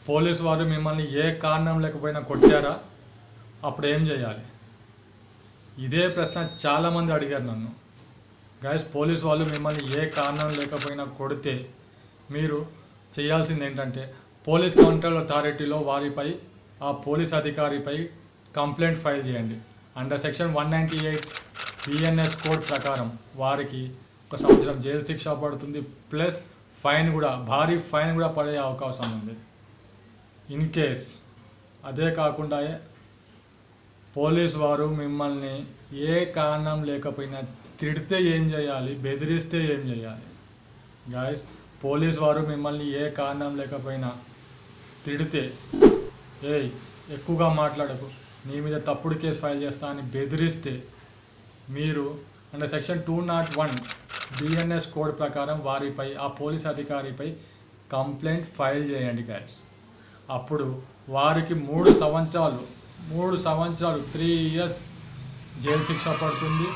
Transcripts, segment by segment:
Police వారు మిమ్మల్ని ఏ కారణం లేకపోయినా కొట్టారా? అప్పుడు ఏం చేయాలి? ఇదే ప్రశ్న చాలామంది అడిగారు నన్ను. గైస్, పోలీసు వాళ్ళు మిమ్మల్ని ఏ కారణం లేకపోయినా కొడితే మీరు చేయాల్సింది ఏంటంటే పోలీస్ కంట్రోల్ అథారిటీలో వారిపై, ఆ పోలీస్ అధికారిపై కంప్లైంట్ ఫైల్ చేయండి. అండర్ సెక్షన్ 198 బిఎన్ఎస్ కోడ్ ప్రకారం వారికి 1 సంవత్సరం జైలు శిక్ష పడుతుంది, ప్లస్ ఫైన్ కూడా, భారీ ఫైన్ కూడా పడే అవకాశం ఉంది. ఇన్ కేస్ అదే కాకుండా పోలీసు వారు మిమ్మల్ని ఏ కారణం లేకపోయినా తిడితే ఏం చేయాలి? బెదిరిస్తే ఏం చేయాలి? గాయస్, పోలీసు వారు మిమ్మల్ని ఏ కారణం లేకపోయినా తిడితే, ఎక్కువగా మాట్లాడకు, నీ మీద తప్పుడు కేసు ఫైల్ చేస్తా అని బెదిరిస్తే మీరు అండర్ సెక్షన్ 201 బిఎన్ఎస్ కోడ్ ప్రకారం వారిపై, ఆ పోలీస్ అధికారిపై కంప్లైంట్ ఫైల్ చేయండి గాయస్. అప్పుడు వారికి 3 సంవత్సరాలు 3 ఇయర్స్ జైలు శిక్ష పడుతుంది,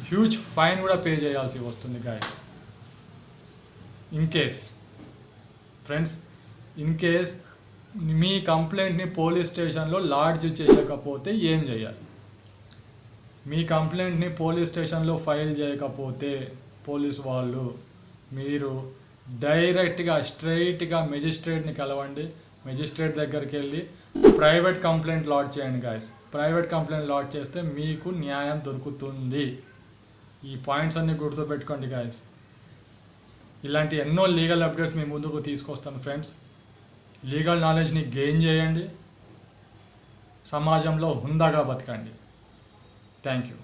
హ్యూజ్ ఫైన్ కూడా పే చేయాల్సి వస్తుంది గాయస్. ఇన్ కేస్ మీ కంప్లైంట్ని పోలీస్ స్టేషన్లో లాడ్జ్ చేయకపోతే ఏం చేయాలి? మీ కంప్లైంట్ని పోలీస్ స్టేషన్లో ఫైల్ చేయకపోతే పోలీస్ వాళ్ళు, మీరు డైరెక్ట్గా స్ట్రైట్గా మెజిస్ట్రేట్ని కలవండి. మెజిస్ట్రేట్ దగ్గరికి వెళ్ళి ప్రైవేట్ కంప్లైంట్ లాడ్జ్ చేయండి గాయస్. ప్రైవేట్ కంప్లైంట్ లాడ్జ్ చేస్తే మీకు న్యాయం దొరుకుతుంది. ఈ పాయింట్స్ అన్నీ గుర్తుపెట్టుకోండి గాయస్. ఇలాంటి ఎన్నో లీగల్ అప్డేట్స్ మీ ముందుకు తీసుకొస్తాను ఫ్రెండ్స్. లీగల్ నాలెడ్జ్ని గెయిన్ చేయండి, సమాజంలో హుందాగా బతకండి. Thank you.